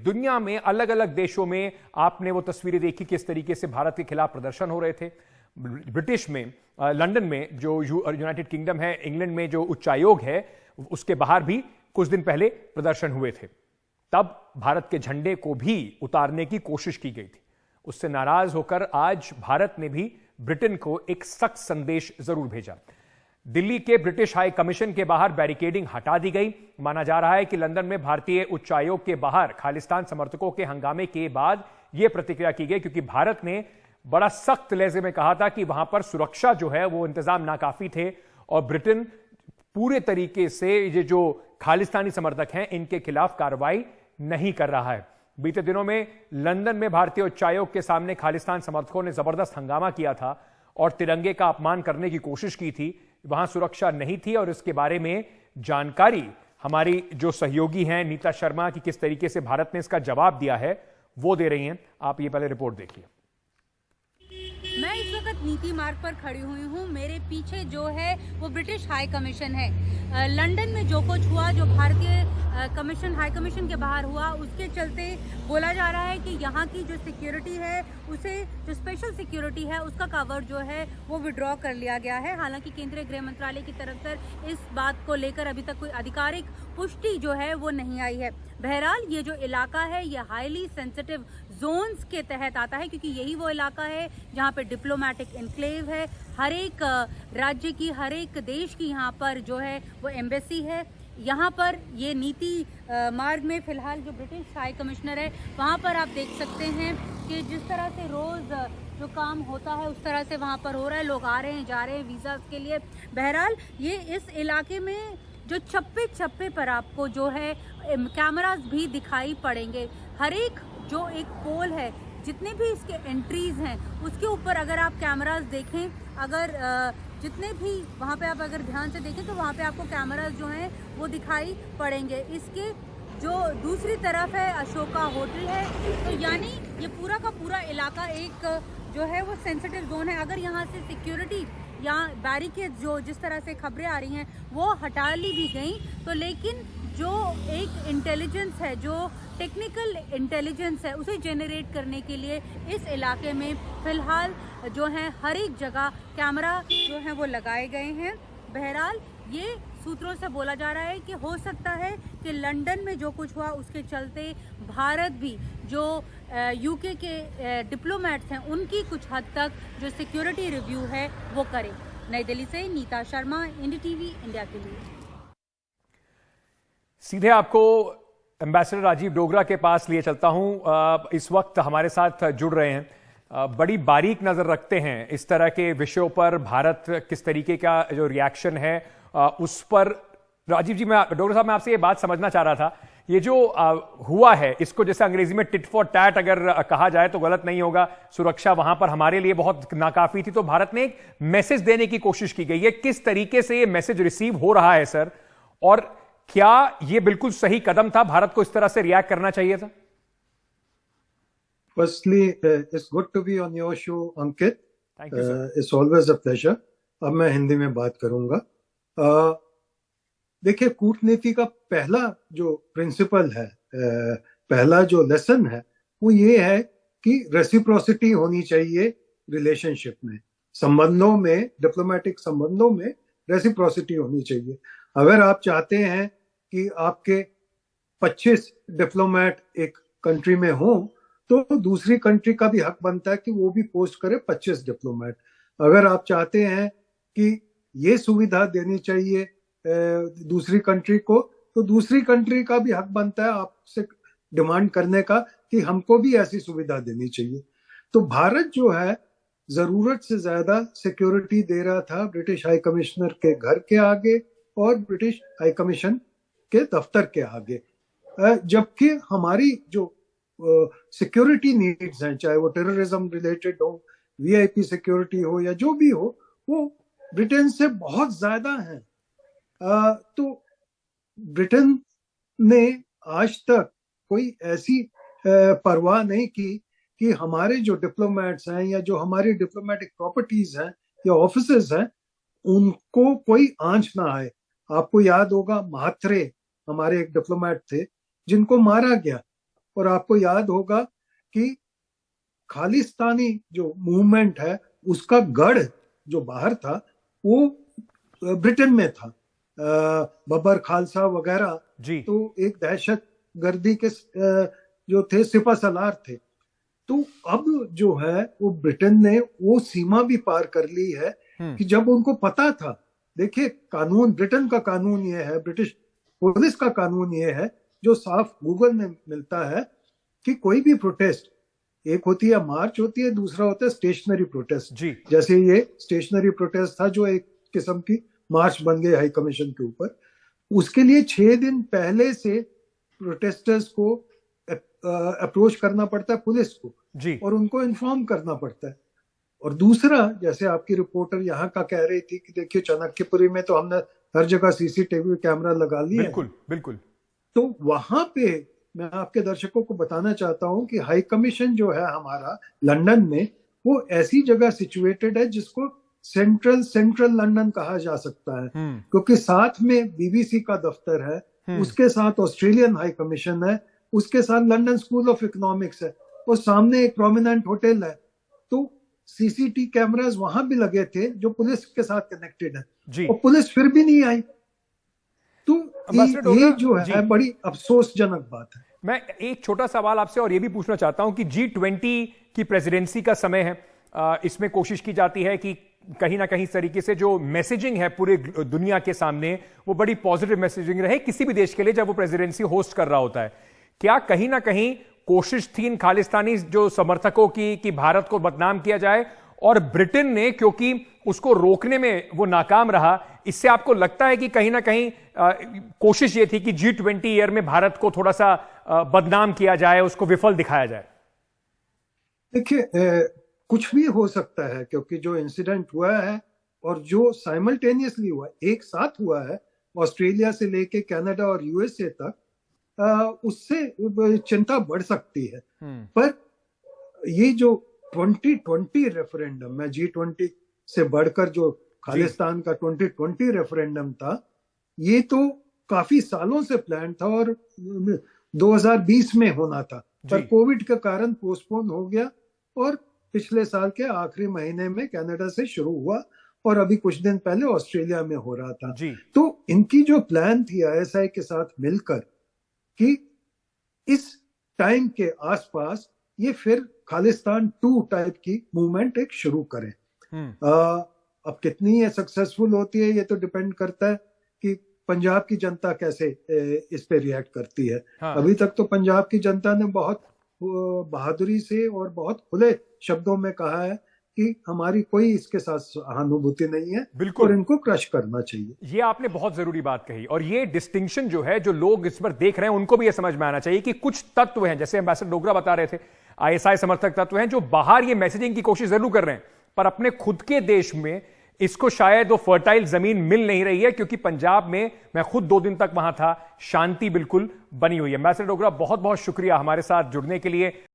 दुनिया में अलग अलग देशों में आपने वो तस्वीरें देखी किस तरीके से भारत के खिलाफ प्रदर्शन हो रहे थे। ब्रिटिश में, लंदन में जो यूनाइटेड किंगडम है, इंग्लैंड में जो उच्चायोग है, उसके बाहर भी कुछ दिन पहले प्रदर्शन हुए थे। तब भारत के झंडे को भी उतारने की कोशिश की गई थी। उससे नाराज होकर आज भारत ने भी ब्रिटेन को एक सख्त संदेश जरूर भेजा। दिल्ली के ब्रिटिश हाई कमीशन के बाहर बैरिकेडिंग हटा दी गई। माना जा रहा है कि लंदन में भारतीय उच्चायोग के बाहर खालिस्तान समर्थकों के हंगामे के बाद यह प्रतिक्रिया की गई, क्योंकि भारत ने बड़ा सख्त लहजे में कहा था कि वहां पर सुरक्षा जो है वो इंतजाम नाकाफी थे और ब्रिटेन पूरे तरीके से ये जो खालिस्तानी समर्थक हैं इनके खिलाफ कार्रवाई नहीं कर रहा है। बीते दिनों में लंदन में भारतीय उच्चायोग के सामने खालिस्तान समर्थकों ने जबरदस्त हंगामा किया था और तिरंगे का अपमान करने की कोशिश की थी। वहां सुरक्षा नहीं थी और इसके बारे में जानकारी हमारी जो सहयोगी हैं नीता शर्मा की किस तरीके से भारत ने इसका जवाब दिया है वो दे रही हैं। आप ये पहले रिपोर्ट देखिए। मैं इस वक्त नीति मार्ग पर खड़ी हुई हूँ। मेरे पीछे जो है वो ब्रिटिश हाई कमीशन है। लंदन में जो कुछ हुआ, जो भारतीय हाई कमीशन के बाहर हुआ, उसके चलते बोला जा रहा है कि यहाँ की जो सिक्योरिटी है, उसे जो स्पेशल सिक्योरिटी है उसका कवर जो है वो विड्रॉ कर लिया गया है। हालांकि केंद्रीय गृह मंत्रालय की तरफ से इस बात को लेकर अभी तक कोई आधिकारिक पुष्टि जो है वो नहीं आई है। बहरहाल ये जो इलाका है ये हाईली सेंसिटिव जोन्स के तहत आता है, क्योंकि यही वो इलाका है जहाँ पे डिप्लोमेटिक एनक्लेव है। हर एक राज्य की, हर एक देश की यहाँ पर जो है वो एम्बेसी है। यहाँ पर ये नीति मार्ग में फिलहाल जो ब्रिटिश हाई कमिश्नर है वहाँ पर आप देख सकते हैं कि जिस तरह से रोज़ जो काम होता है उस तरह से वहाँ पर हो रहा है। लोग आ रहे हैं, जा रहे हैं वीज़ा के लिए। बहरहाल ये इस इलाके में जो चप्पे चप्पे पर आपको जो है कैमरास भी दिखाई पड़ेंगे। हर एक जो एक पोल है, जितने भी इसके एंट्रीज हैं उसके ऊपर अगर आप कैमरास देखें, अगर जितने भी वहाँ पे आप अगर ध्यान से देखें तो वहाँ पे आपको कैमरास जो हैं वो दिखाई पड़ेंगे। इसके जो दूसरी तरफ है अशोका होटल है, तो यानी ये पूरा का पूरा इलाका एक जो है वो सेंसिटिव जोन है। अगर यहाँ से सिक्योरिटी या बैरिकेड जो जिस तरह से खबरें आ रही हैं वो हटा ली भी गई, तो लेकिन जो एक इंटेलिजेंस है, जो टेक्निकल इंटेलिजेंस है, उसे जेनरेट करने के लिए इस इलाके में फिलहाल जो है हर एक जगह कैमरा जो है वो लगाए गए हैं। बहरहाल ये सूत्रों से बोला जा रहा है कि हो सकता है कि लंदन में जो कुछ हुआ उसके चलते भारत भी जो यूके के डिप्लोमेट्स हैं उनकी कुछ हद तक जो सिक्योरिटी रिव्यू है वो करे। नई दिल्ली से नीता शर्मा, NDTV इंडिया के लिए। सीधे आपको एम्बेसडर राजीव डोगरा के पास लिए चलता हूं। इस वक्त हमारे साथ जुड़ रहे हैं, बड़ी बारीक नजर रखते हैं इस तरह के विषयों पर। भारत किस तरीके का जो रिएक्शन है उस पर। राजीव जी, डोगरा साहब, मैं आपसे ये बात समझना चाह रहा था, ये जो हुआ है इसको जैसे अंग्रेजी में टिट फॉर टैट अगर कहा जाए तो गलत नहीं होगा। सुरक्षा वहां पर हमारे लिए बहुत नाकाफी थी, तो भारत ने एक मैसेज देने की कोशिश की गई है। किस तरीके से ये मैसेज रिसीव हो रहा है सर, और क्या ये बिल्कुल सही कदम था? भारत को इस तरह से रिएक्ट करना चाहिए था? Firstly, it's good to be on your show, Ankit. Thank you, sir. It's always a pleasure. अब मैं हिंदी में बात करूंगा। देखिए, कूटनीति का पहला जो प्रिंसिपल है, पहला जो लेसन है वो ये है कि रेसिप्रोसिटी होनी चाहिए रिलेशनशिप में, संबंधों में, डिप्लोमेटिक संबंधों में रेसिप्रोसिटी होनी चाहिए। अगर आप चाहते हैं कि आपके 25 डिप्लोमेट एक कंट्री में हों तो दूसरी कंट्री का भी हक बनता है कि वो भी पोस्ट करे 25 डिप्लोमेट। अगर आप चाहते हैं कि ये सुविधा देनी चाहिए दूसरी कंट्री को, तो दूसरी कंट्री का भी हक बनता है आपसे डिमांड करने का कि हमको भी ऐसी सुविधा देनी चाहिए। तो भारत जो है जरूरत से ज्यादा सिक्योरिटी दे रहा था ब्रिटिश हाई कमिश्नर के घर के आगे और ब्रिटिश हाई कमीशन के दफ्तर के आगे, जबकि हमारी जो सिक्योरिटी नीड्स हैं, चाहे वो टेररिज्म रिलेटेड हो, VIP सिक्योरिटी हो या जो भी हो, वो ब्रिटेन से बहुत ज्यादा हैं। तो ब्रिटेन ने आज तक कोई ऐसी परवाह नहीं की कि हमारे जो डिप्लोमेट्स हैं या जो हमारी डिप्लोमेटिक प्रॉपर्टीज हैं या ऑफिसेज हैं उनको कोई आंच ना आए। आपको याद होगा, महात्रे हमारे एक डिप्लोमेट थे जिनको मारा गया। और आपको याद होगा कि खालिस्तानी जो मूवमेंट है उसका गढ़ जो बाहर था वो ब्रिटेन में था, बबर खालसा वगैरह। जी। तो एक दहशत गर्दी के जो थे सिपह सलार थे। तो अब जो है वो ब्रिटेन ने वो सीमा भी पार कर ली है कि जब उनको पता था, देखिए कानून, ब्रिटेन का कानून ये है, ब्रिटिश पुलिस का कानून ये है जो साफ गूगल में मिलता है कि कोई भी प्रोटेस्ट, एक होती है मार्च होती है, दूसरा होता है स्टेशनरी प्रोटेस्ट। जी। जैसे ये स्टेशनरी प्रोटेस्ट था जो एक किस्म की मार्च बन गई हाई कमीशन के ऊपर। उसके लिए 6 दिन पहले से प्रोटेस्टर्स को अप्रोच करना पड़ता है पुलिस को जी। और उनको इन्फॉर्म करना पड़ता है। और दूसरा, जैसे आपकी रिपोर्टर यहाँ का कह रही थी कि देखिए चाणक्यपुरी में तो हमने हर जगह सीसीटीवी कैमरा लगा लिया। बिल्कुल बिल्कुल। तो वहां पे मैं आपके दर्शकों को बताना चाहता हूं कि हाई कमीशन जो है हमारा लंदन में, वो ऐसी जगह सिचुएटेड है जिसको सेंट्रल लंदन कहा जा सकता है, क्योंकि साथ में बीबीसी का दफ्तर है, उसके साथ ऑस्ट्रेलियन हाई कमीशन है, उसके साथ लंदन स्कूल ऑफ इकोनॉमिक्स है और सामने एक प्रोमिनेंट होटल है। तो सीसीटीवी कैमरास वहां भी लगे थे जो पुलिस के साथ कनेक्टेड है और पुलिस फिर भी नहीं आई। तो ये जो है बड़ी अफसोसजनक बात है। मैं एक छोटा सवाल आपसे और ये भी पूछना चाहता हूं कि G20 की प्रेसिडेंसी का समय है, इसमें कोशिश की जाती है कि कहीं ना कहीं इस तरीके से जो मैसेजिंग है पूरे दुनिया के सामने वो बड़ी पॉजिटिव मैसेजिंग रहे किसी भी देश के लिए जब वो प्रेसिडेंसी होस्ट कर रहा होता है। क्या कहीं ना कहीं कोशिश थी इन खालिस्तानी जो समर्थकों की कि भारत को बदनाम किया जाए, और ब्रिटेन ने क्योंकि उसको रोकने में वो नाकाम रहा, इससे आपको लगता है कि कहीं ना कहीं कोशिश ये थी कि G20 ईयर में भारत को थोड़ा सा बदनाम किया जाए, उसको विफल दिखाया जाए? देखिए कुछ भी हो सकता है, क्योंकि जो इंसिडेंट हुआ है और जो साइमल्टेनियसली हुआ, एक साथ हुआ है, ऑस्ट्रेलिया से लेके कनाडा और यूएसए तक, उससे चिंता बढ़ सकती है। पर ये जो 2020 रेफरेंडम है, G20 से बढ़कर जो खालिस्तान का 2020 रेफरेंडम था, ये तो काफी सालों से प्लान था और 2020 में होना था, पर कोविड के कारण पोस्टपोन हो गया और पिछले साल के आखिरी महीने में कनाडा से शुरू हुआ और अभी कुछ दिन पहले ऑस्ट्रेलिया में हो रहा था। तो इनकी जो प्लान थी ISI के साथ मिलकर कि इस टाइम के आसपास ये फिर खालिस्तान 2 टाइप की मूवमेंट एक शुरू करें। अब कितनी ये सक्सेसफुल होती है ये तो डिपेंड करता है कि पंजाब की जनता कैसे इस पे रिएक्ट करती है। अभी तक तो पंजाब की जनता ने बहुत बहादुरी से और बहुत खुले शब्दों में कहा है कि हमारी कोई इसके साथ सहानुभूति नहीं है, बिल्कुल, और इनको क्रश करना चाहिए। ये आपने बहुत जरूरी बात कही, और ये डिस्टिंक्शन जो है जो लोग इस पर देख रहे हैं उनको भी ये समझ में आना चाहिए कि कुछ तत्व हैं, जैसे एम्बेसडर डोगरा बता रहे थे, ISI समर्थक तत्व हैं जो बाहर ये मैसेजिंग की कोशिश जरूर कर रहे हैं, पर अपने खुद के देश में इसको शायद वो फर्टाइल जमीन मिल नहीं रही है, क्योंकि पंजाब में मैं खुद 2 दिन तक वहां था, शांति बिल्कुल बनी हुई है। एम्बेसडर डोगरा, बहुत बहुत शुक्रिया हमारे साथ जुड़ने के लिए।